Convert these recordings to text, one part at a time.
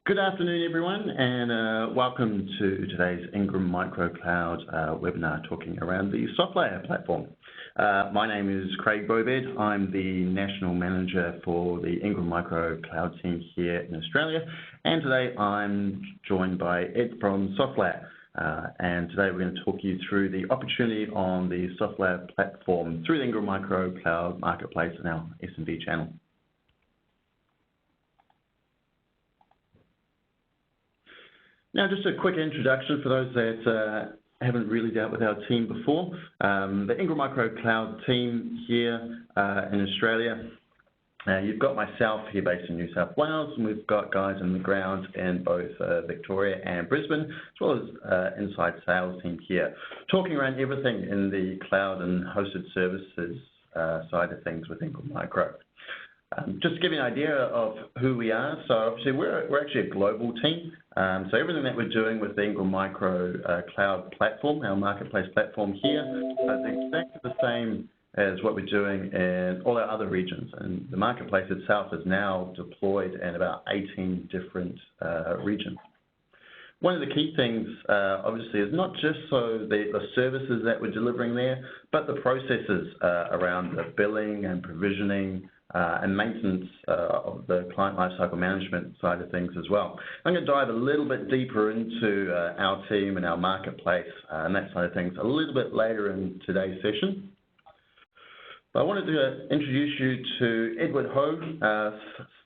Good afternoon, everyone, and welcome to today's Ingram Microcloud webinar talking around the Softlayer platform. My name is Craig Bobed. I'm the National Manager for the Ingram Microcloud team here in Australia, and today I'm joined by Ed from Softlayer. And today we're going to talk you through the opportunity on the Softlayer platform through the Ingram Microcloud Marketplace and our SMB channel. Now, just a quick introduction for those that haven't really dealt with our team before. The Ingram Microcloud team here in Australia, you've got myself here based in New South Wales, and we've got guys on the ground in both Victoria and Brisbane, as well as inside sales team here, talking around everything in the cloud and hosted services side of things with Ingram Micro. Just to give you an idea of who we are, so obviously we're actually a global team. So everything that we're doing with the Ingram Micro Cloud platform, our marketplace platform here, is exactly the same as what we're doing in all our other regions. And the marketplace itself is now deployed in about 18 different regions. One of the key things, obviously, is not just the services that we're delivering there, but the processes around the billing and provisioning and maintenance of the client lifecycle management side of things as well. I'm going to dive a little bit deeper into our team and our marketplace and that side of things a little bit later in today's session. But I wanted to introduce you to Edward Ho,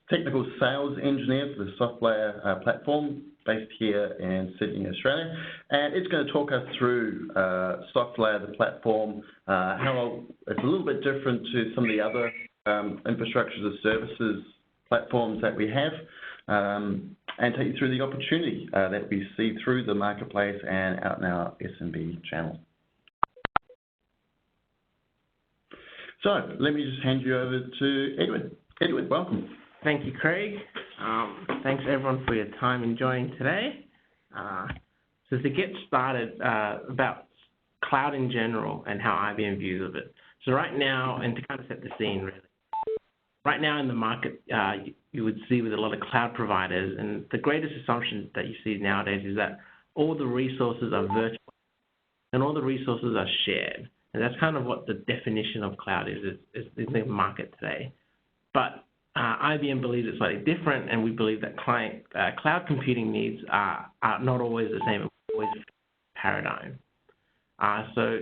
Technical Sales Engineer for the Softlayer platform, based here in Sydney, Australia. And it's going to talk us through Softlayer, the platform, how it's a little bit different to some of the other infrastructure as services platforms that we have, and take you through the opportunity that we see through the marketplace and out in our SMB channel. So let me just hand you over to Edward. Edward, welcome. Thank you, Craig. Thanks everyone for your time in joining today. So to get started about cloud in general and how IBM views of it. So right now, and to kind of set the scene really, right now in the market, you would see with a lot of cloud providers, and the greatest assumption that you see nowadays is that all the resources are virtual and all the resources are shared. And that's kind of what the definition of cloud is in the market today. But IBM believes it's slightly different, and we believe that cloud computing needs are not always the same, always paradigm. So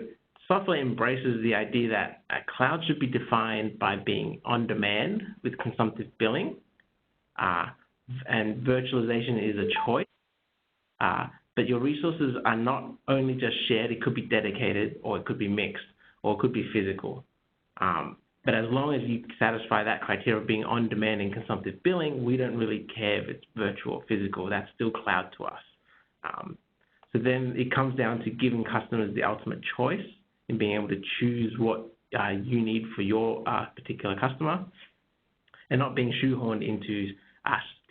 Softlayer embraces the idea that a cloud should be defined by being on demand with consumptive billing, and virtualization is a choice. But your resources are not only just shared, it could be dedicated, or it could be mixed, or it could be physical. But as long as you satisfy that criteria of being on demand and consumptive billing, we don't really care if it's virtual or physical. That's still cloud to us. So then it comes down to giving customers the ultimate choice in being able to choose what you need for your particular customer, and not being shoehorned into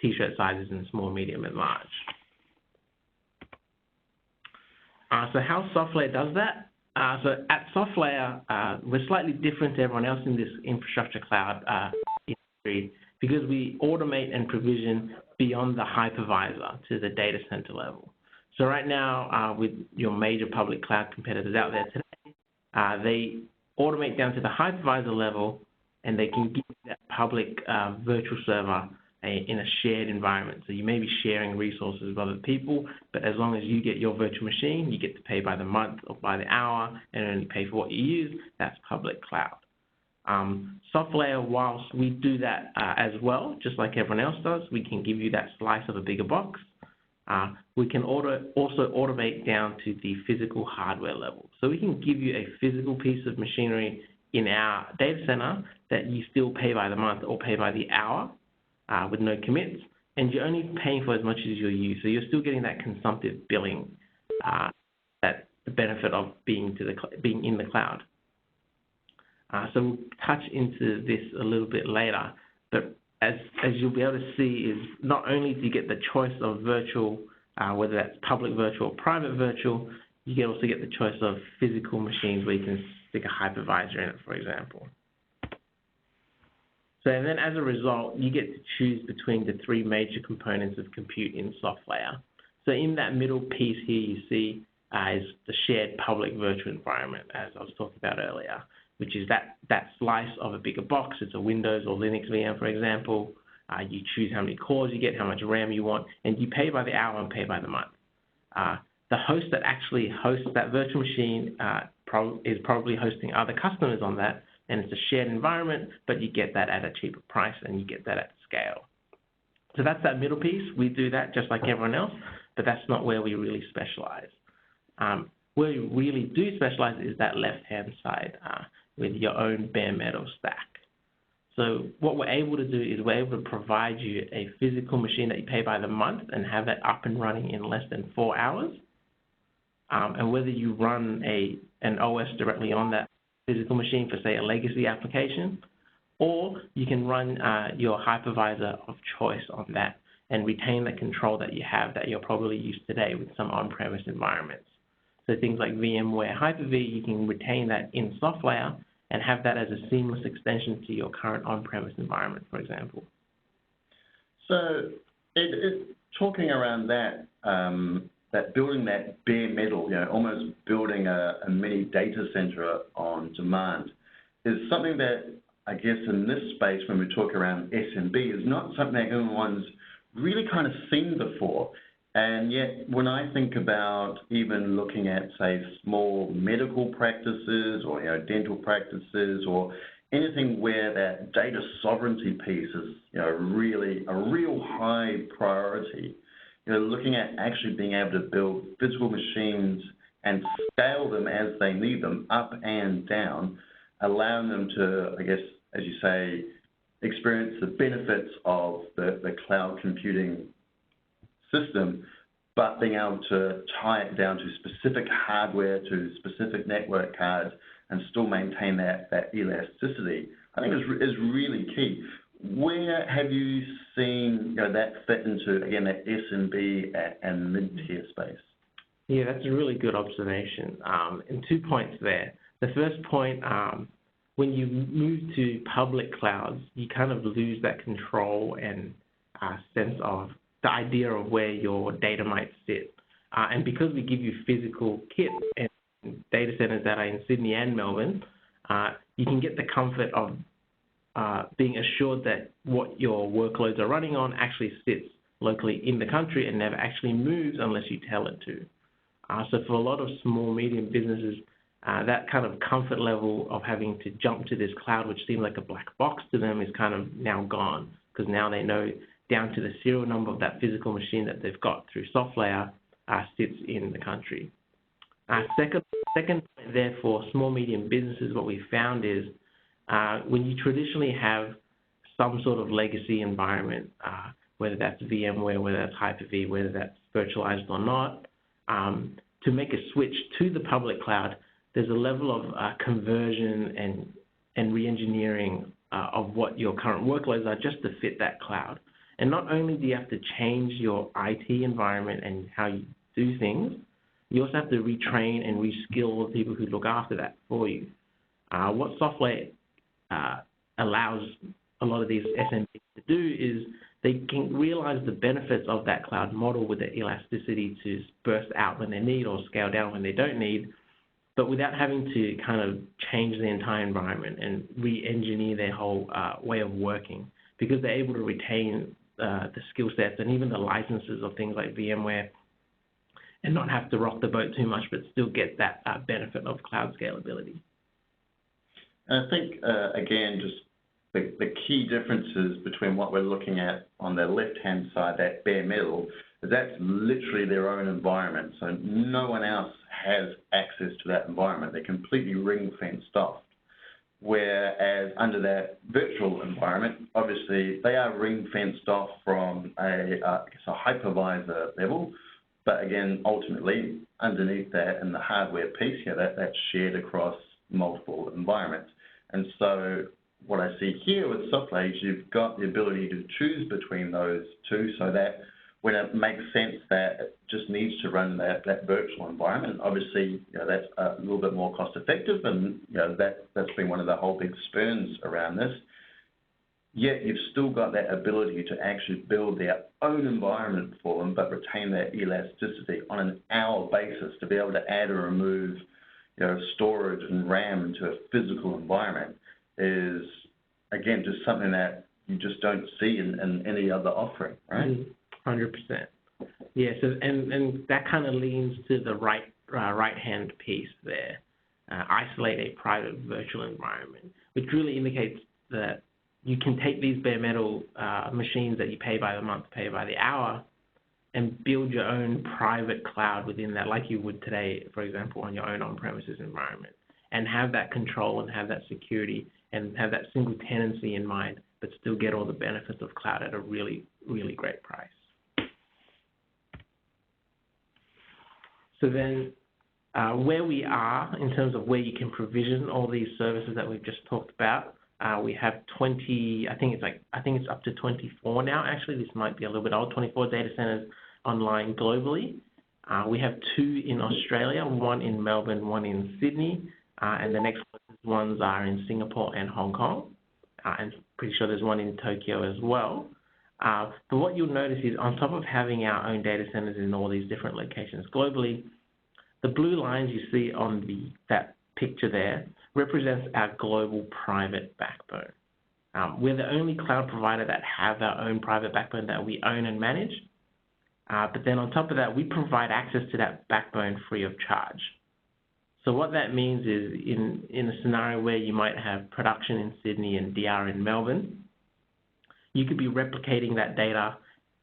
t-shirt sizes in small, medium, and large. So how Softlayer does that? So at Softlayer, we're slightly different to everyone else in this infrastructure cloud industry because we automate and provision beyond the hypervisor to the data center level. So right now, with your major public cloud competitors out there today, they automate down to the hypervisor level, and they can give you that public virtual server in a shared environment. So you may be sharing resources with other people, but as long as you get your virtual machine, you get to pay by the month or by the hour and only pay for what you use. That's public cloud. Softlayer, whilst we do that as well, just like everyone else does, we can give you that slice of a bigger box. We can also automate down to the physical hardware level. So we can give you a physical piece of machinery in our data center that you still pay by the month or pay by the hour with no commits, and you're only paying for as much as you use. So you're still getting that consumptive billing, that's the benefit of being in the cloud. So we'll touch into this a little bit later, but as you'll be able to see, is not only do you get the choice of virtual, whether that's public virtual or private virtual, you can also get the choice of physical machines where you can stick a hypervisor in it, for example. So and then as a result, you get to choose between the three major components of compute in Softlayer. So in that middle piece here, you see is the shared public virtual environment, as I was talking about earlier, which is that slice of a bigger box. It's a Windows or Linux VM, for example. You choose how many cores you get, how much RAM you want, and you pay by the hour and pay by the month. The host that actually hosts that virtual machine is probably hosting other customers on that, and it's a shared environment, but you get that at a cheaper price and you get that at scale. So that's that middle piece. We do that just like everyone else, but that's not where we really specialize. Where we really do specialize is that left-hand side with your own bare metal stack. So what we're able to do is we're able to provide you a physical machine that you pay by the month and have it up and running in less than 4 hours. And whether you run an OS directly on that physical machine for, say, a legacy application, or you can run your hypervisor of choice on that and retain the control that you have that you're probably used today with some on-premise environments. So things like VMware Hyper-V, you can retain that in Softlayer and have that as a seamless extension to your current on-premise environment, for example. So talking around that, that building that bare metal, almost building a mini data center on demand, is something that I guess in this space when we talk around SMB is not something that everyone's really kind of seen before. And yet when I think about even looking at, say, small medical practices or dental practices or anything where that data sovereignty piece is really a real high priority, looking at actually being able to build physical machines and scale them as they need them up and down, allowing them to, I guess, as you say, experience the benefits of the cloud computing system, but being able to tie it down to specific hardware, to specific network cards, and still maintain that elasticity, I think is really key. Where have you seen that fit into, again, that SMB and mid-tier space? Yeah, that's a really good observation. And 2 points there. The first point, when you move to public clouds, you kind of lose that control and sense of the idea of where your data might sit. And because we give you physical kit and data centers that are in Sydney and Melbourne, you can get the comfort of being assured that what your workloads are running on actually sits locally in the country and never actually moves unless you tell it to. So for a lot of small, medium businesses, that kind of comfort level of having to jump to this cloud, which seemed like a black box to them, is kind of now gone, because now they know down to the serial number of that physical machine that they've got through Softlayer sits in the country. Second point there for small, medium businesses, what we found is when you traditionally have some sort of legacy environment, whether that's VMware, whether that's Hyper-V, whether that's virtualized or not, to make a switch to the public cloud, there's a level of conversion and re-engineering of what your current workloads are just to fit that cloud. And not only do you have to change your IT environment and how you do things, you also have to retrain and reskill the people who look after that for you. What Softlayer allows a lot of these SMBs to do is they can realize the benefits of that cloud model with the elasticity to burst out when they need or scale down when they don't need, but without having to kind of change the entire environment and re-engineer their whole way of working, because they're able to retain the skill sets and even the licenses of things like VMware and not have to rock the boat too much, but still get that benefit of cloud scalability. And I think, again, just the key differences between what we're looking at on the left-hand side, that bare metal, is that's literally their own environment. So no one else has access to that environment. They're completely ring-fenced off. Whereas under that virtual environment, obviously they are ring-fenced off from a hypervisor level, but again, ultimately underneath that in the hardware piece, that's shared across multiple environments. And so what I see here with Softlayer is you've got the ability to choose between those two, so that when it makes sense that it just needs to run that virtual environment, obviously that's a little bit more cost effective, and that's been one of the whole big spurns around this. yet you've still got that ability to actually build their own environment for them, but retain that elasticity on an hour basis to be able to add or remove, storage and RAM into a physical environment is, again, just something that you just don't see in any other offering, right? 100%. Yeah, so, and that kind of leans to the right-hand piece there. Isolate a private virtual environment, which really indicates that you can take these bare metal machines that you pay by the month, pay by the hour, and build your own private cloud within that, like you would today, for example, on your own on-premises environment, and have that control and have that security and have that single tenancy in mind, but still get all the benefits of cloud at a really, really great price. So then where we are in terms of where you can provision all these services that we've just talked about, we have 20, I think it's up to 24 now. Actually, this might be a little bit old, 24 data centers online globally. We have 2 in Australia, 1 in Melbourne, 1 in Sydney, and the next ones are in Singapore and Hong Kong. And pretty sure there's 1 in Tokyo as well. But what you'll notice is on top of having our own data centers in all these different locations globally, the blue lines you see on that picture there represents our global private backbone. We're the only cloud provider that have our own private backbone that we own and manage. But then on top of that, we provide access to that backbone free of charge. So what that means is in a scenario where you might have production in Sydney and DR in Melbourne, you could be replicating that data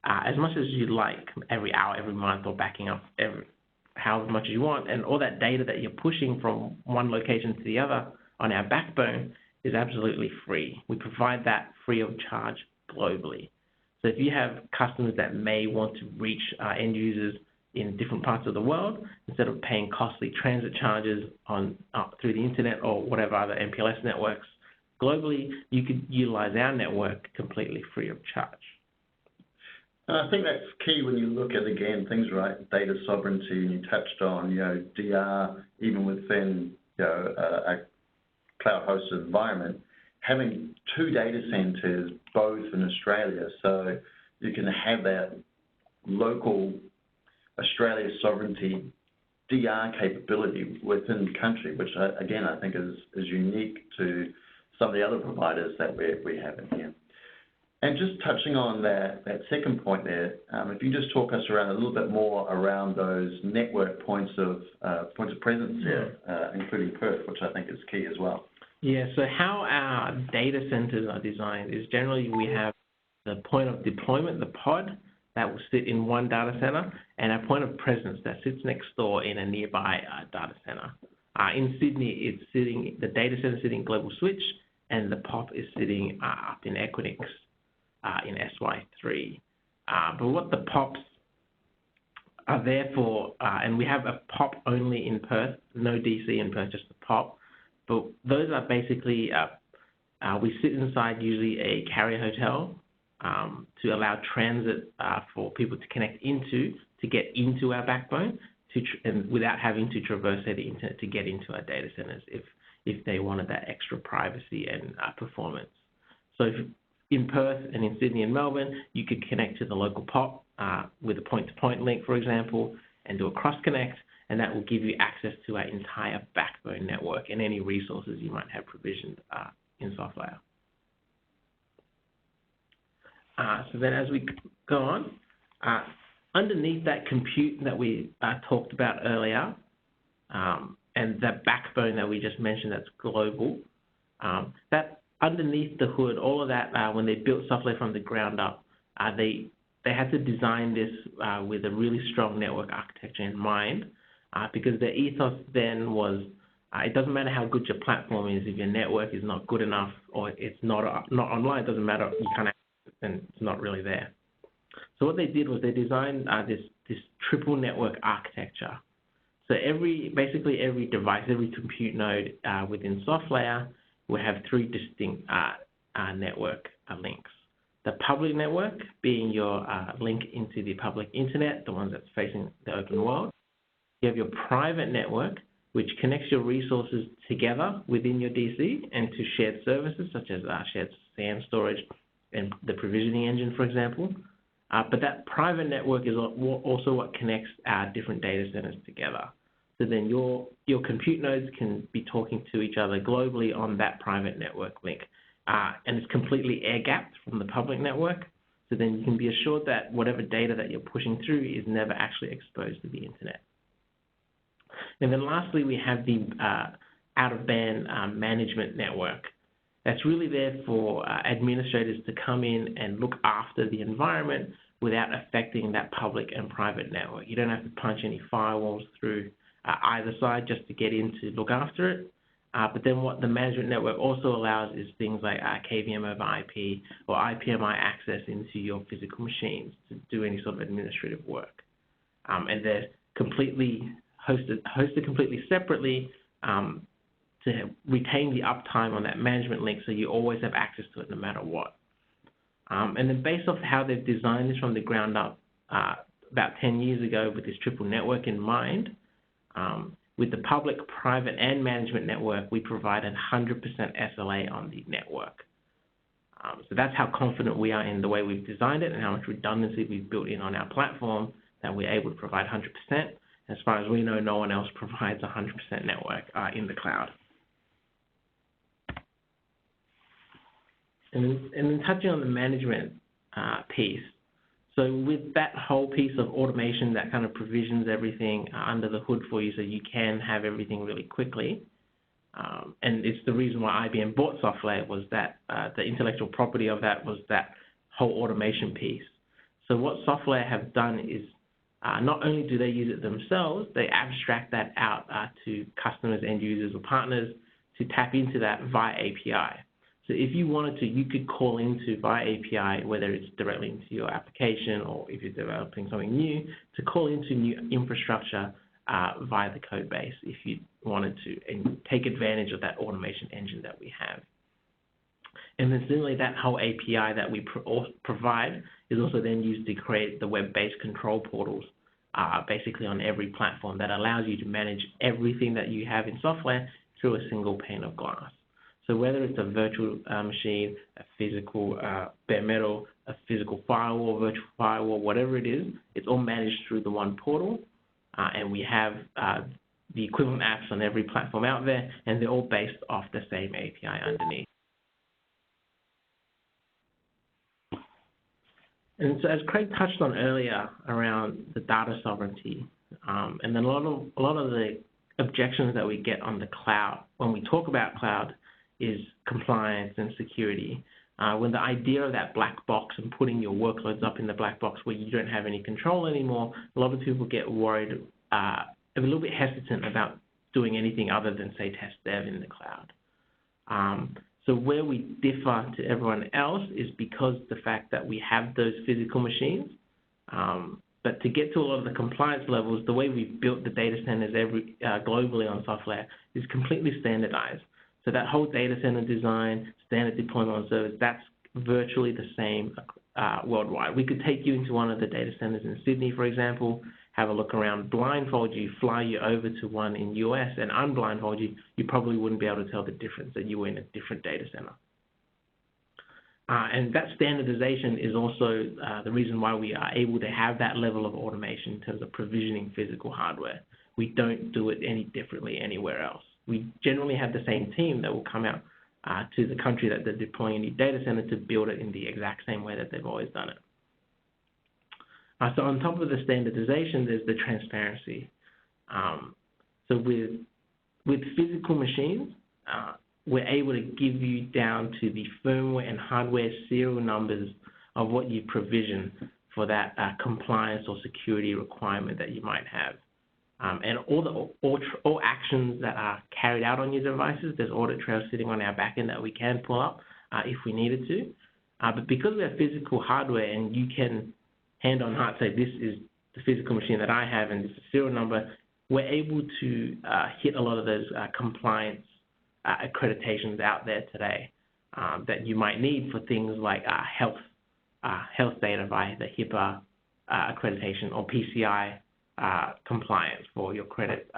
as much as you like every hour, every month, or backing up how much you want. And all that data that you're pushing from one location to the other on our backbone is absolutely free. We provide that free of charge globally. So if you have customers that may want to reach end users in different parts of the world, instead of paying costly transit charges through the internet or whatever other MPLS networks globally, you could utilize our network completely free of charge. And I think that's key when you look at, again, things like data sovereignty, and you touched on, DR, even within, a cloud-hosted environment, having 2 data centers, both in Australia, so you can have that local Australia sovereignty DR capability within the country, which, again, I think is unique to some of the other providers that we have in here. And just touching on that second point there, if you just talk us around a little bit more around those network points of presence here, including Perth, which I think is key as well. Yeah, so how our data centers are designed is generally we have the point of deployment, the pod, that will sit in one data center, and a point of presence that sits next door in a nearby data center. In Sydney, the data center is sitting in Global Switch, and the POP is sitting up in Equinix in SY3. But what the POPs are there for, and we have a POP only in Perth, no DC in Perth, just the POP. But those are basically, we sit inside usually a carrier hotel to allow transit for people to connect into, to get into our backbone, and without having to traverse the internet to get into our data centers if they wanted that extra privacy and performance. So in Perth and in Sydney and Melbourne, you could connect to the local POP with a point-to-point link, for example, and do a cross-connect, and that will give you access to our entire backbone network and any resources you might have provisioned in Softlayer. So then as we go on, underneath that compute that we talked about earlier, and that backbone that we just mentioned that's global, that underneath the hood, all of that, when they built Softlayer from the ground up, they had to design this with a really strong network architecture in mind, because the ethos then was, it doesn't matter how good your platform is, if your network is not good enough or it's not online, it doesn't matter, you can't access it, then it's not really there. So what they did was they designed this triple network architecture. So basically every device, every compute node within Softlayer will have 3 distinct network links. The public network being your link into the public internet, the ones that's facing the open world. You have your private network, which connects your resources together within your DC and to shared services such as shared SAN storage and the provisioning engine, for example. But that private network is also what connects our different data centers together. So then your compute nodes can be talking to each other globally on that private network link. And it's completely air-gapped from the public network. So then you can be assured that whatever data that you're pushing through is never actually exposed to the internet. And then lastly, we have the out-of-band management network. That's really there for administrators to come in and look after the environment without affecting that public and private network. You don't have to punch any firewalls through either side just to get in to look after it. But then what the management network also allows is things like KVM over IP or IPMI access into your physical machines to do any sort of administrative work. And they're completely hosted completely separately to retain the uptime on that management link so you always have access to it no matter what. And then based off how they've designed this from the ground up about 10 years ago with this triple network in mind, with the public, private, and management network, we provide 100% SLA on the network. So that's how confident we are in the way we've designed it and how much redundancy we've built in on our platform that we're able to provide 100%. As far as we know, no one else provides 100% network in the cloud. And then touching on the management piece, so with that whole piece of automation that kind of provisions everything under the hood for you so you can have everything really quickly, and it's the reason why IBM bought Softlayer was that the intellectual property of that was that whole automation piece. So what Softlayer have done is not only do they use it themselves, they abstract that out to customers, end users, or partners to tap into that via API. So if you wanted to, you could call into via API, whether it's directly into your application or if you're developing something new, to call into new infrastructure via the code base if you wanted to and take advantage of that automation engine that we have. And then similarly, that whole API that we provide is also then used to create the web-based control portals basically on every platform that allows you to manage everything that you have in Softlayer through a single pane of glass. So whether it's a virtual machine, a physical bare metal, a physical firewall, virtual firewall, whatever it is, it's all managed through the one portal. And we have the equivalent apps on every platform out there, and they're all based off the same API underneath. And so as Craig touched on earlier around the data sovereignty, and then a lot of the objections that we get on the cloud, when we talk about cloud, is compliance and security. When the idea of that black box and putting your workloads up in the black box where you don't have any control anymore, a lot of people get worried, a little bit hesitant about doing anything other than, say, test dev in the cloud. So where we differ to everyone else is because the fact that we have those physical machines. But to get to a lot of the compliance levels, the way we've built the data centers globally on Softlayer is completely standardized. So that whole data center design, standard deployment on servers, that's virtually the same worldwide. We could take you into one of the data centers in Sydney, for example, have a look around, blindfold you, fly you over to one in US and unblindfold you, you probably wouldn't be able to tell the difference that you were in a different data center. And that standardization is also the reason why we are able to have that level of automation in terms of provisioning physical hardware. We don't do it any differently anywhere else. We generally have the same team that will come out to the country that they're deploying a new data center to build it in the exact same way that they've always done it. So on top of the standardization, there's the transparency. So with physical machines, we're able to give you down to the firmware and hardware serial numbers of what you provision for that compliance or security requirement that you might have. And all actions that are carried out on your devices, there's audit trails sitting on our backend that we can pull up if we needed to. But because we have physical hardware and you can hand on heart say, this is the physical machine that I have and this is the serial number, we're able to hit a lot of those compliance accreditations out there today that you might need for things like health data via the HIPAA accreditation or PCI compliance for your credit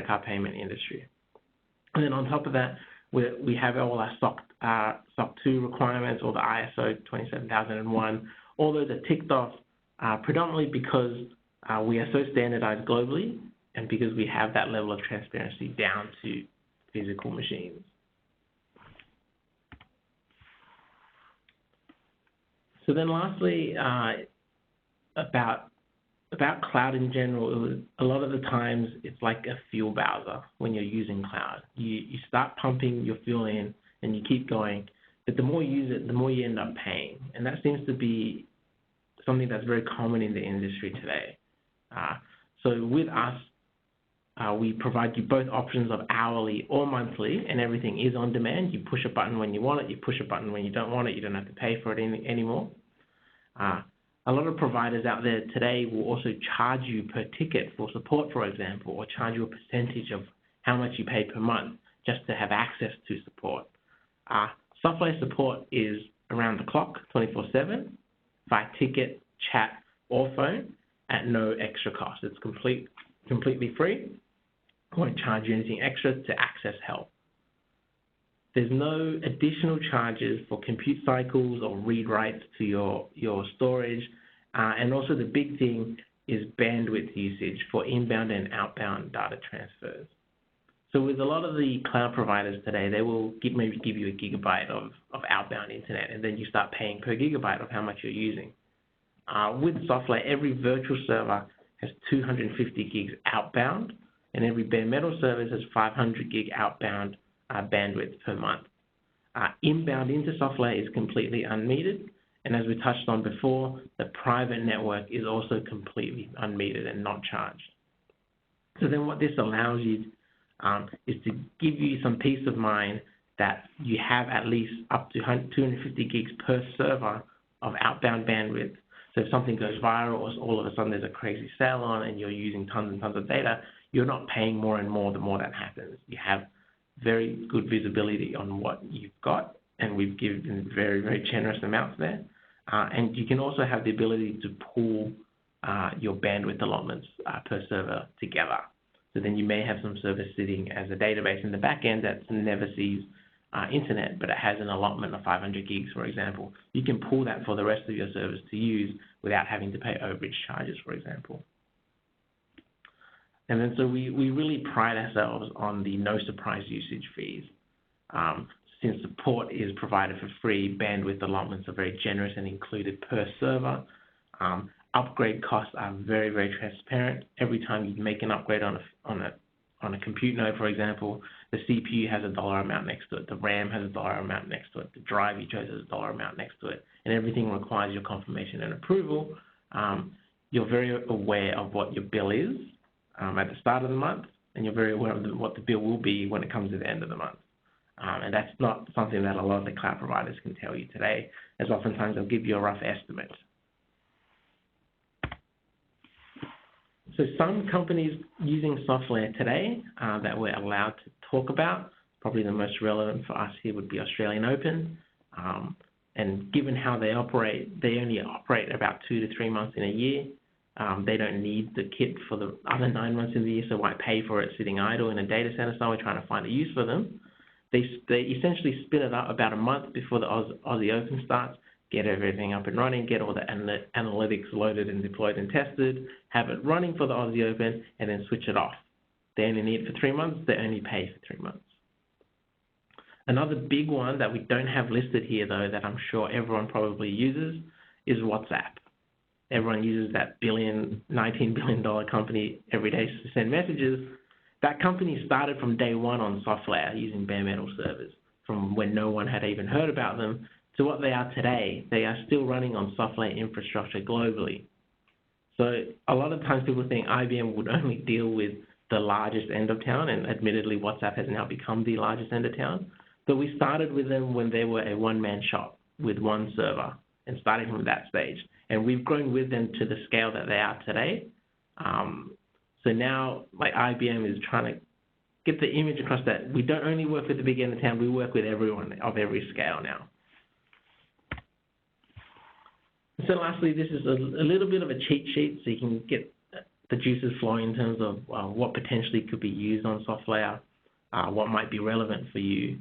card payment industry. And then on top of that, we have all our SOC 2 requirements, all the ISO 27001. All those are ticked off predominantly because we are so standardized globally and because we have that level of transparency down to physical machines. So then lastly, about cloud in general, a lot of the times it's like a fuel bowser when you're using cloud. You start pumping your fuel in and you keep going, but the more you use it, the more you end up paying. And that seems to be something that's very common in the industry today. So with us, we provide you both options of hourly or monthly, and everything is on demand. You push a button when you want it, you push a button when you don't want it, you don't have to pay for it anymore. A lot of providers out there today will also charge you per ticket for support, for example, or charge you a percentage of how much you pay per month just to have access to support. Softlayer support is around the clock, 24/7, via ticket, chat, or phone at no extra cost. It's completely free. Won't charge you anything extra to access help. There's no additional charges for compute cycles or read writes to your storage. And also the big thing is bandwidth usage for inbound and outbound data transfers. So with a lot of the cloud providers today, they will maybe give you a gigabyte of outbound internet, and then you start paying per gigabyte of how much you're using. With Softlayer, every virtual server has 250 gigs outbound, and every bare metal service has 500 gig outbound bandwidth per month. Inbound into Softlayer is completely unmetered, and as we touched on before, the private network is also completely unmetered and not charged. So then what this allows you is to give you some peace of mind that you have at least up to 250 gigs per server of outbound bandwidth. So if something goes viral or all of a sudden there's a crazy sale on and you're using tons and tons of data, you're not paying more and more the more that happens. You have very good visibility on what you've got, and we've given very, very generous amounts there. And you can also have the ability to pool your bandwidth allotments per server together. So then you may have some service sitting as a database in the back end that never sees internet, but it has an allotment of 500 gigs, for example. You can pool that for the rest of your servers to use without having to pay overage charges, for example. And then so we really pride ourselves on the no surprise usage fees. Since support is provided for free, bandwidth allotments are very generous and included per server. Upgrade costs are very, very transparent. Every time you make an upgrade on a compute node, for example, the CPU has a dollar amount next to it, the RAM has a dollar amount next to it, the drive you chose has a dollar amount next to it, and everything requires your confirmation and approval. You're very aware of what your bill is at the start of the month, and you're very aware of what the bill will be when it comes to the end of the month. And that's not something that a lot of the cloud providers can tell you today, as oftentimes they'll give you a rough estimate. So some companies using Softlayer today that we're allowed to talk about, probably the most relevant for us here would be Australian Open. And given how they operate, they only operate about 2 to 3 months in a year. They don't need the kit for the other 9 months of the year, so why pay for it sitting idle in a data center somewhere trying to find a use for them? They essentially spin it up about a month before the Aussie Open starts, get everything up and running, get all the analytics loaded and deployed and tested, have it running for the Aussie Open, and then switch it off. They only need it for 3 months, they only pay for 3 months. Another big one that we don't have listed here, though, that I'm sure everyone probably uses is WhatsApp. Everyone uses that $19 billion company every day to send messages. That company started from day one on Softlayer using bare metal servers, from when no one had even heard about them to what they are today. They are still running on Softlayer infrastructure globally. So a lot of times people think IBM would only deal with the largest end of town, and admittedly WhatsApp has now become the largest end of town. But we started with them when they were a one-man shop with one server and starting from that stage. And we've grown with them to the scale that they are today. So now, like, IBM is trying to get the image across that we don't only work with the big end of town, we work with everyone of every scale now. So lastly, this is a little bit of a cheat sheet so you can get the juices flowing in terms of what potentially could be used on Softlayer, what might be relevant for you.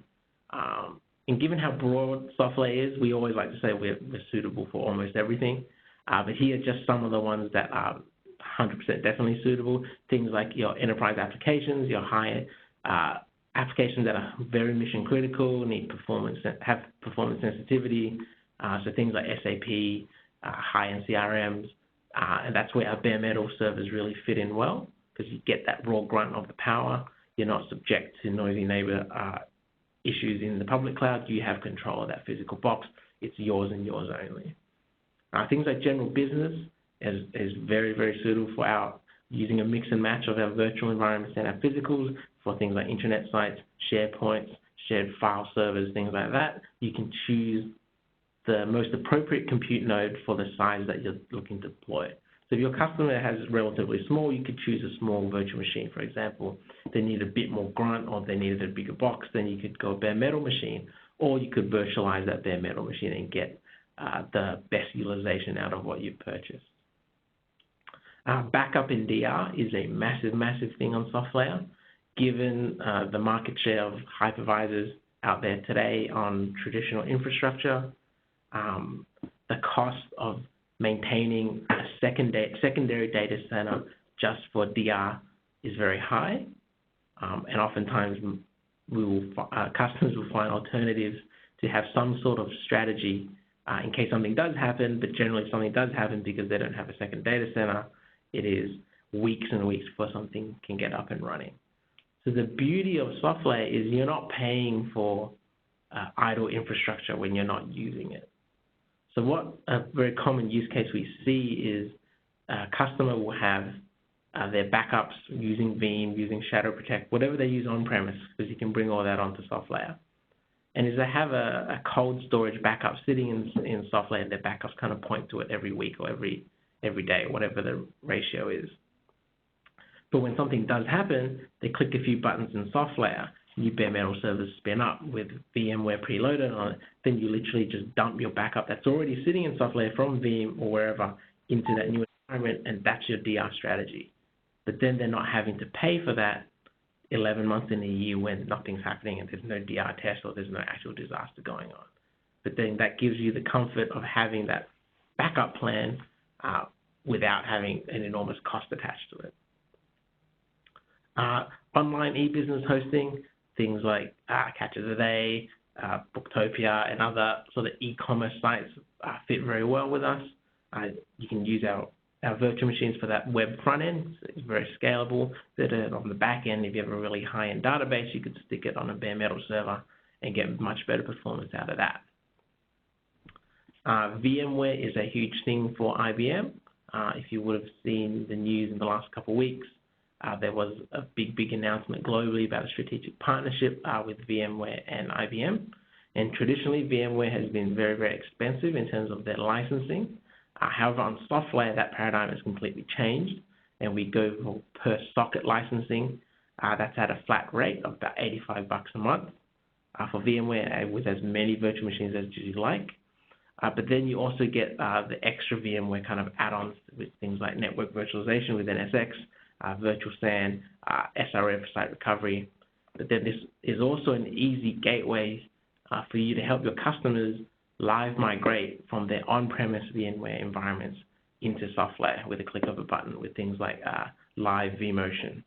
And given how broad Softlayer is, we always like to say we're suitable for almost everything. But here are just some of the ones that are 100% definitely suitable. Things like your enterprise applications, your high applications that are very mission critical, have performance sensitivity. So things like SAP, high-end CRMs, and that's where our bare metal servers really fit in well, because you get that raw grunt of the power. You're not subject to noisy neighbor issues in the public cloud. You have control of that physical box. It's yours and yours only. Things like general business is very, very suitable for our using a mix and match of our virtual environments and our physicals for things like intranet sites, SharePoints, shared file servers, things like that. You can choose the most appropriate compute node for the size that you're looking to deploy. So if your customer has relatively small, you could choose a small virtual machine, for example. If they need a bit more grunt or if they needed a bigger box, then you could go bare metal machine, or you could virtualize that bare metal machine and get the best utilization out of what you've purchased. Backup in DR is a massive, massive thing on Softlayer. Given the market share of hypervisors out there today on traditional infrastructure, the cost of maintaining a secondary data center just for DR is very high, and oftentimes customers will find alternatives to have some sort of strategy in case something does happen, but generally if something does happen because they don't have a second data center, it is weeks and weeks before something can get up and running. So the beauty of Softlayer is you're not paying for idle infrastructure when you're not using it. So what a very common use case we see is a customer will have their backups using Veeam, using Shadow Protect, whatever they use on-premise, because you can bring all that onto Softlayer. And as they have a cold storage backup sitting in Softlayer, their backups kind of point to it every week or every day, whatever the ratio is. But when something does happen, they click a few buttons in Softlayer, new bare metal servers spin up with VMware preloaded on it, then you literally just dump your backup that's already sitting in Softlayer from Veeam or wherever into that new environment, and that's your DR strategy. But then they're not having to pay for that 11 months in a year when nothing's happening and there's no DR test or there's no actual disaster going on. But then that gives you the comfort of having that backup plan without having an enormous cost attached to it. Online e-business hosting, things like Catch of the Day, Booktopia, and other sort of e-commerce sites fit very well with us. You can use our virtual machines for that web front end. So it's very scalable. But on the back end, if you have a really high-end database, you could stick it on a bare metal server and get much better performance out of that. VMware is a huge thing for IBM. If you would have seen the news in the last couple of weeks, there was a big announcement globally about a strategic partnership with VMware and IBM. And traditionally, VMware has been very, very expensive in terms of their licensing. However, on Softlayer, that paradigm has completely changed, and we go for per socket licensing. That's at a flat rate of about $85 a month for VMware with as many virtual machines as you like. But then you also get the extra VMware kind of add-ons with things like network virtualization with NSX, virtual SAN, SRF, site recovery. But then this is also an easy gateway for you to help your customers live migrate from their on-premise VMware environments into Softlayer with a click of a button with things like live vMotion.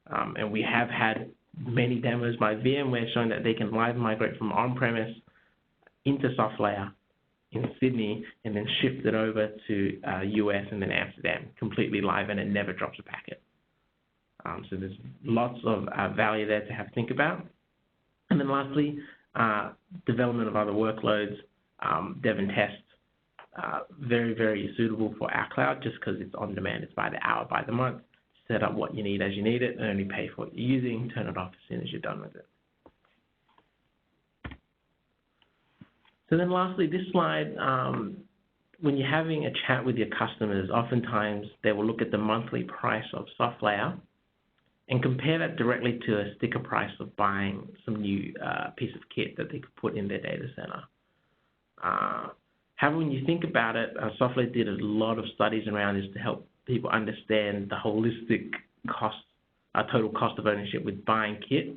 And we have had many demos by VMware showing that they can live migrate from on-premise into Softlayer in Sydney and then shift it over to US and then Amsterdam, completely live, and it never drops a packet. So there's lots of value there to have to think about. And then lastly, development of other workloads, dev and test, very, very suitable for our cloud just because it's on demand. It's by the hour, by the month. Set up what you need as you need it and only pay for what you're using. Turn it off as soon as you're done with it. So then lastly, this slide, when you're having a chat with your customers, oftentimes they will look at the monthly price of Softlayer and compare that directly to a sticker price of buying some new piece of kit that they could put in their data center. However, when you think about it, Softlayer did a lot of studies around this to help people understand the holistic cost, total cost of ownership with buying kit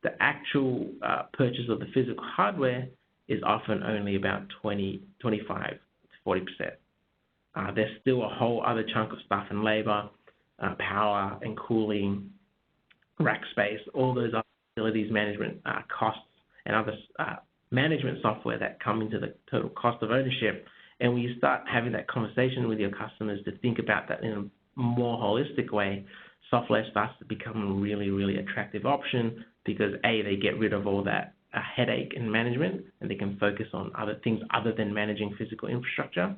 the actual purchase of the physical hardware is often only about 25 to 40%. There's still a whole other chunk of stuff and labor, power and cooling, rack space, all those other facilities management costs and other management software that come into the total cost of ownership. And when you start having that conversation with your customers to think about that in a more holistic way, Softlayer starts to become a really, really attractive option because A, they get rid of all that headache in management and they can focus on other things other than managing physical infrastructure.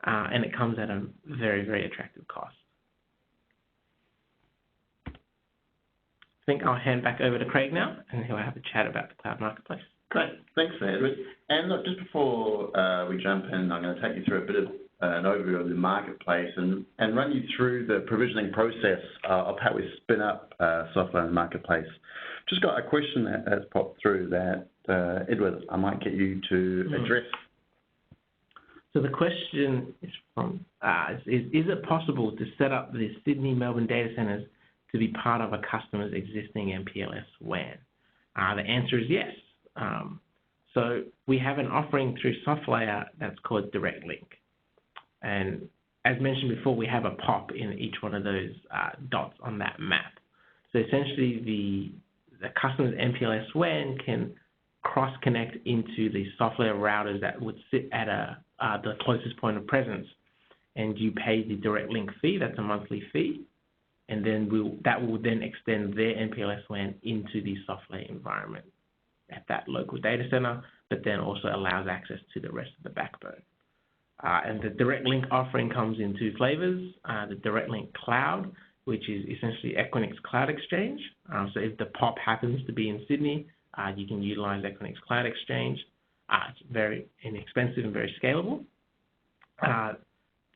And it comes at a very, very attractive cost. I think I'll hand back over to Craig now and he'll have a chat about the cloud marketplace. Great, thanks Edward. And look, just before we jump in, I'm going to take you through a bit of an overview of the marketplace and run you through the provisioning process of how we spin up Softlayer in the marketplace. Just got a question that has popped through that, Edward, I might get you to address. So the question is from, is it possible to set up the Sydney, Melbourne data centers to be part of a customer's existing MPLS WAN? The answer is yes. So we have an offering through Softlayer that's called Direct Link. And as mentioned before, we have a POP in each one of those dots on that map. So essentially the customer's MPLS WAN can cross-connect into the Softlayer routers that would sit at the closest point of presence. And you pay the Direct Link fee, that's a monthly fee. And then that will then extend their MPLS WAN into the Softlayer environment at that local data center, but then also allows access to the rest of the backbone. And the Direct Link offering comes in two flavors, the Direct Link Cloud, which is essentially Equinix Cloud Exchange. So if the POP happens to be in Sydney, you can utilize Equinix Cloud Exchange. It's very inexpensive and very scalable.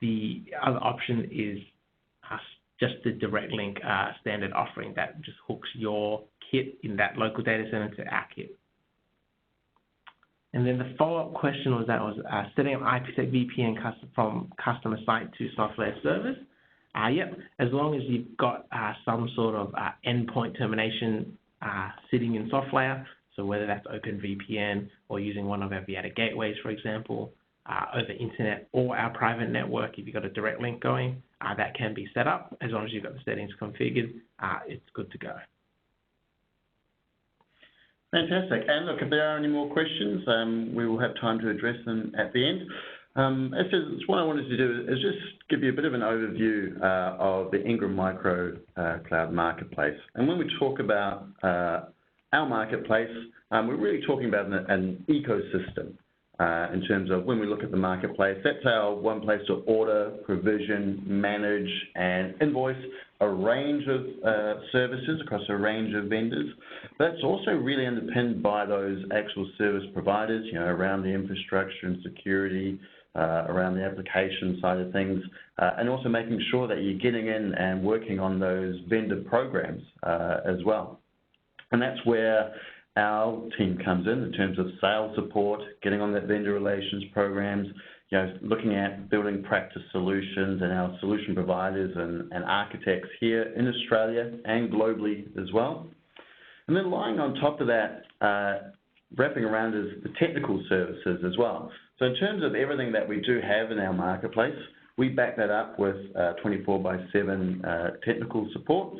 The other option is just the Direct Link standard offering that just hooks your kit in that local data center to our kit. And then the follow-up question was setting up IPsec VPN from customer site to Softlayer servers. Yep, as long as you've got some sort of endpoint termination sitting in Softlayer, so whether that's OpenVPN or using one of our Viata gateways, for example, over internet or our private network, if you've got a direct link going, that can be set up. As long as you've got the settings configured, it's good to go. Fantastic. And look, if there are any more questions, we will have time to address them at the end. What I wanted to do is just give you a bit of an overview of the Ingram Micro Cloud Marketplace. And when we talk about our marketplace, we're really talking about an ecosystem in terms of when we look at the marketplace. That's our one place to order, provision, manage, and invoice a range of services across a range of vendors. That's also really underpinned by those actual service providers, around the infrastructure and security, around the application side of things, and also making sure that you're getting in and working on those vendor programs as well. And that's where our team comes in terms of sales support, getting on that vendor relations programs, looking at building practice solutions and our solution providers and architects here in Australia and globally as well. And then lying on top of that, wrapping around is the technical services as well. So in terms of everything that we do have in our marketplace, we back that up with 24/7 technical support,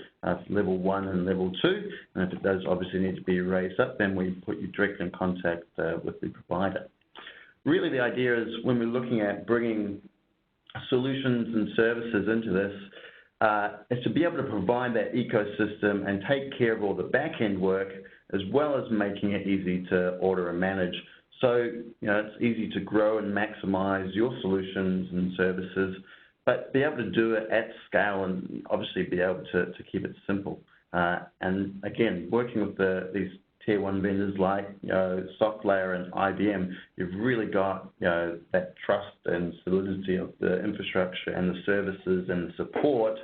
level 1 and level 2. And if it does obviously need to be raised up, then we put you directly in contact with the provider. Really the idea is when we're looking at bringing solutions and services into this, is to be able to provide that ecosystem and take care of all the back-end work as well as making it easy to order and manage. So, it's easy to grow and maximize your solutions and services, but be able to do it at scale and obviously be able to keep it simple. And again, working with these tier 1 vendors like Softlayer and IBM, you've really got that trust and solidity of the infrastructure and the services and the support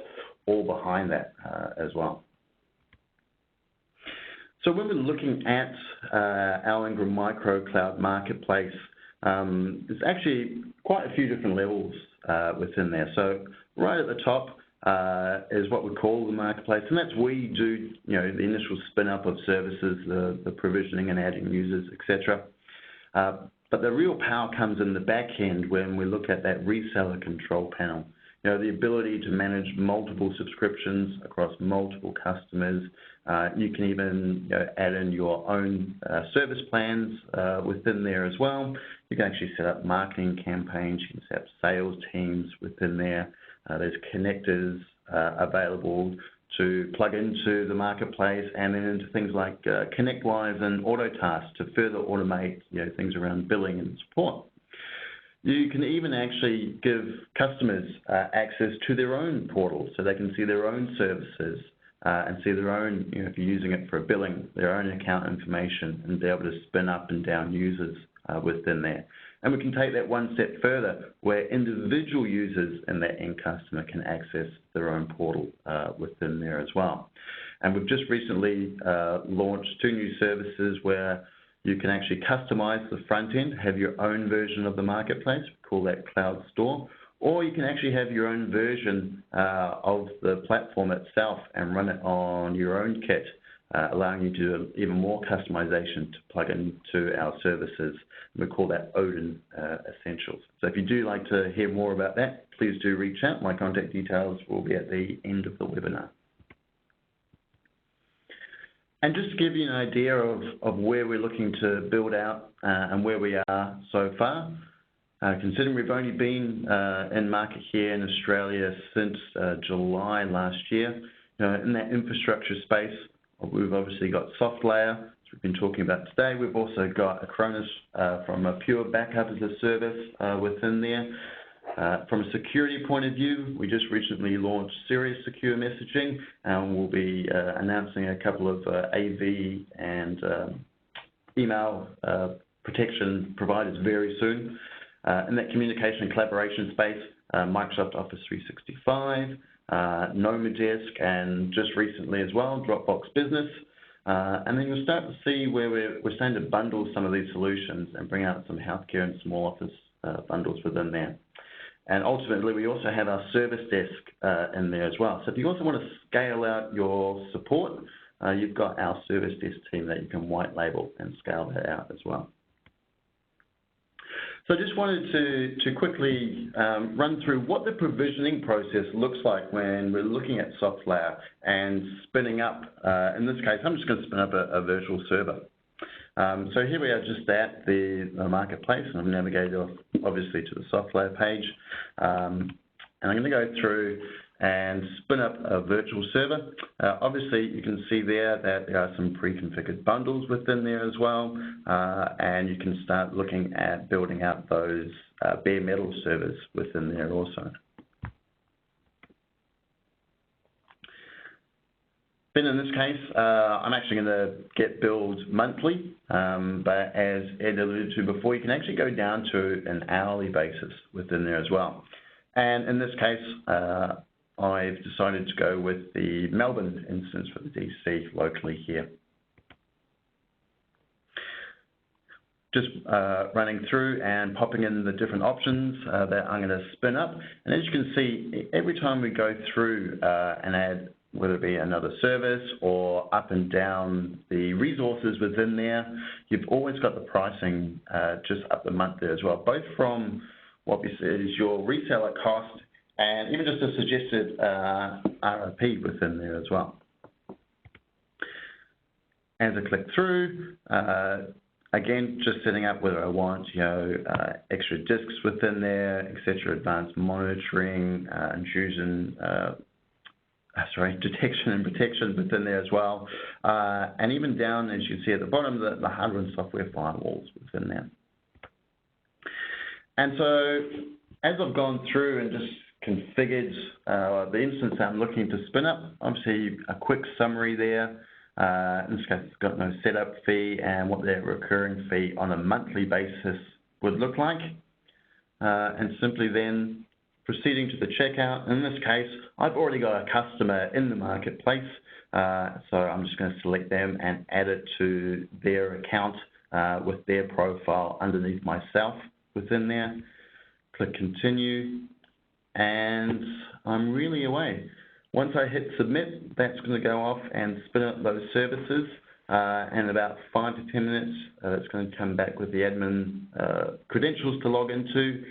all behind that as well. So when we're looking at our Ingram Micro Cloud Marketplace, there's actually quite a few different levels within there. So right at the top, is what we call the marketplace, and that's where you do, the initial spin up of services, the provisioning and adding users, etc. But the real power comes in the back end when we look at that reseller control panel. The ability to manage multiple subscriptions across multiple customers. You can even add in your own service plans within there as well. You can actually set up marketing campaigns. You can set up sales teams within there. There's connectors available to plug into the marketplace and then into things like ConnectWise and AutoTask to further automate things around billing and support. You can even actually give customers access to their own portal so they can see their own services and see their own, if you're using it for billing, their own account information and be able to spin up and down users within there. And we can take that one step further where individual users and that end customer can access their own portal within there as well. And we've just recently launched 2 new services where you can actually customize the front end, have your own version of the marketplace, we call that Cloud Store, or you can actually have your own version of the platform itself and run it on your own kit, allowing you to do even more customization to plug into our services. We call that Odin Essentials. So if you do like to hear more about that, please do reach out. My contact details will be at the end of the webinar. And just to give you an idea of where we're looking to build out and where we are so far, considering we've only been in market here in Australia since July last year, in that infrastructure space, we've obviously got Softlayer, as we've been talking about today. We've also got Acronis from a pure backup as a service within there. From a security point of view, we just recently launched Serious Secure Messaging, and we'll be announcing a couple of AV and email protection providers very soon. In that communication and collaboration space, Microsoft Office 365, Nomadesk, and just recently as well, Dropbox Business. And then you'll start to see where we're starting to bundle some of these solutions and bring out some healthcare and small office bundles within there. And ultimately, we also have our service desk in there as well. So if you also want to scale out your support, you've got our service desk team that you can white label and scale that out as well. So I just wanted to quickly run through what the provisioning process looks like when we're looking at Softlayer and spinning up. In this case, I'm just going to spin up a virtual server. So here we are just at the marketplace, and I've navigated obviously to the Softlayer page. And I'm going to go through and spin up a virtual server. Obviously, you can see there that there are some pre-configured bundles within there as well, and you can start looking at building out those bare metal servers within there also. Then in this case, I'm actually going to get billed monthly, but as Ed alluded to before, you can actually go down to an hourly basis within there as well. And in this case, I've decided to go with the Melbourne instance for the DC locally here. Just running through and popping in the different options that I'm going to spin up. And as you can see, every time we go through and add, whether it be another service or up and down the resources within there, you've always got the pricing just up the month there as well, both from what we said is your reseller cost and even just a suggested RRP within there as well. As I click through, again, just setting up whether I want, extra disks within there, etc., advanced monitoring, intrusion, detection and protection within there as well. And even down, as you can see at the bottom, the hardware and software firewalls within there. And so as I've gone through and just configured the instance I'm looking to spin up, obviously a quick summary there. In this case, it's got no setup fee and what their recurring fee on a monthly basis would look like. And simply then proceeding to the checkout. In this case, I've already got a customer in the marketplace, so I'm just going to select them and add it to their account with their profile underneath myself within there. Click continue. and I'm really away. Once I hit submit, that's going to go off and spin up those services. In about 5 to 10 minutes, it's going to come back with the admin credentials to log into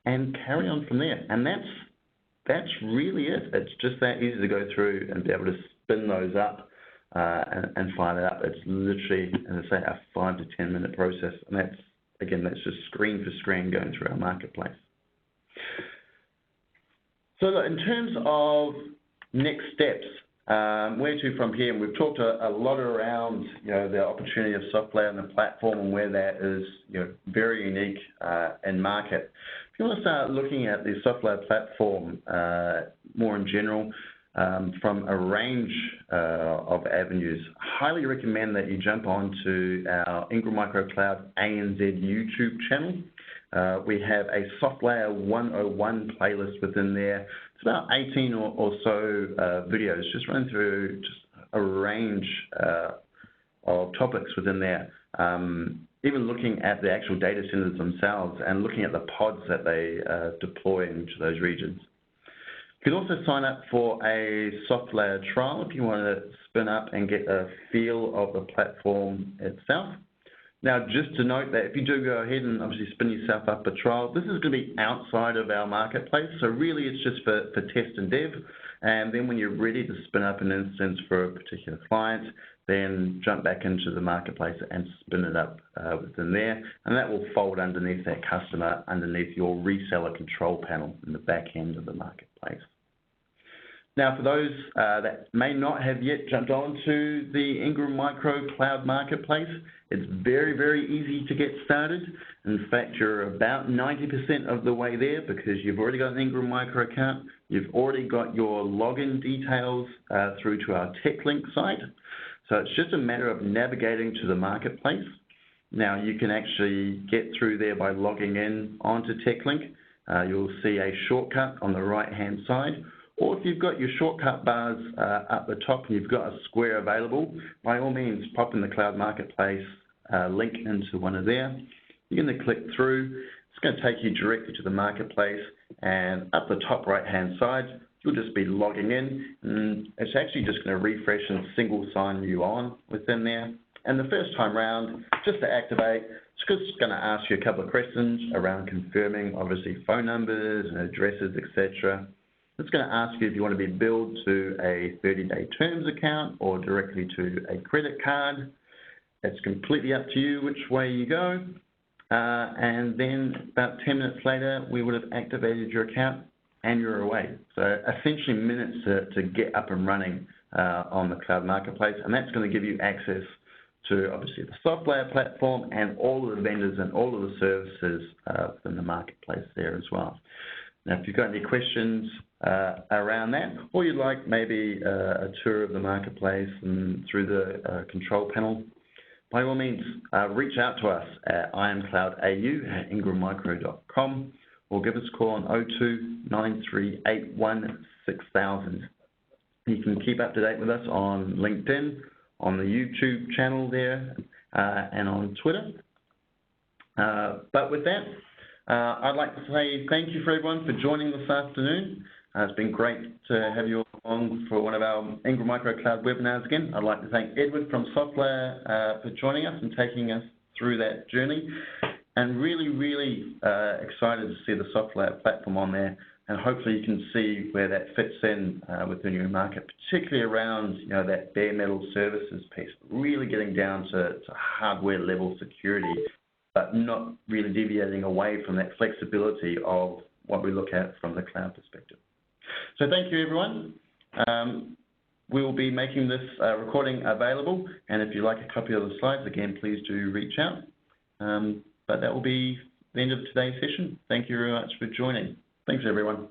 and carry on from there. And that's really it. It's just that easy to go through and be able to spin those up and fire it up. It's literally, as I say, a 5 to 10 minute process. And that's just screen for screen going through our marketplace. So look, in terms of next steps, where to from here? And we've talked a lot around, the opportunity of Softlayer and the platform and where that is, very unique in market. If you want to start looking at the Softlayer platform more in general, from a range of avenues, highly recommend that you jump onto our Ingram Micro Cloud ANZ YouTube channel. We have a Softlayer 101 playlist within there. It's about 18 or so videos, just running through just a range of topics within there. Even looking at the actual data centers themselves and looking at the pods that they deploy into those regions. You can also sign up for a Softlayer trial if you want to spin up and get a feel of the platform itself. Now, just to note that if you do go ahead and obviously spin yourself up a trial, this is going to be outside of our marketplace. So really it's just for test and dev. And then when you're ready to spin up an instance for a particular client, then jump back into the marketplace and spin it up within there. And that will fold underneath that customer, underneath your reseller control panel in the back end of the marketplace. Now, for those that may not have yet jumped onto the Ingram Micro Cloud Marketplace, it's very, very easy to get started. In fact, you're about 90% of the way there because you've already got an Ingram Micro account. You've already got your login details through to our TechLink site. So it's just a matter of navigating to the marketplace. Now, you can actually get through there by logging in onto TechLink. You'll see a shortcut on the right-hand side. Or if you've got your shortcut bars up the top and you've got a square available, by all means, pop in the Cloud Marketplace link into one of there. You're going to click through. It's going to take you directly to the marketplace, and up the top right-hand side, you'll just be logging in, and it's actually just going to refresh and single sign you on within there. And the first time round, just to activate, it's just going to ask you a couple of questions around confirming, obviously, phone numbers and addresses, etc. It's going to ask you if you want to be billed to a 30-day terms account or directly to a credit card. It's completely up to you which way you go. And then about 10 minutes later, we would have activated your account and you're away. So essentially minutes to get up and running on the Cloud Marketplace. And that's going to give you access to obviously the Softlayer platform and all of the vendors and all of the services within the marketplace there as well. Now, if you've got any questions around that, or you'd like maybe a tour of the marketplace and through the control panel, by all means, reach out to us at iamcloudau@ingrammicro.com or give us a call on 02 9381 6000. You can keep up to date with us on LinkedIn, on the YouTube channel there, and on Twitter. But with that, I'd like to say thank you for everyone for joining this afternoon. It's been great to have you along for one of our Ingram Micro Cloud webinars again. I'd like to thank Edward from Softlayer for joining us and taking us through that journey. And really, really excited to see the Softlayer platform on there. And hopefully you can see where that fits in within your market, particularly around that bare metal services piece, really getting down to hardware level security, but not really deviating away from that flexibility of what we look at from the cloud perspective. So thank you, everyone. We will be making this recording available, and if you'd like a copy of the slides, again, please do reach out. But that will be the end of today's session. Thank you very much for joining. Thanks, everyone.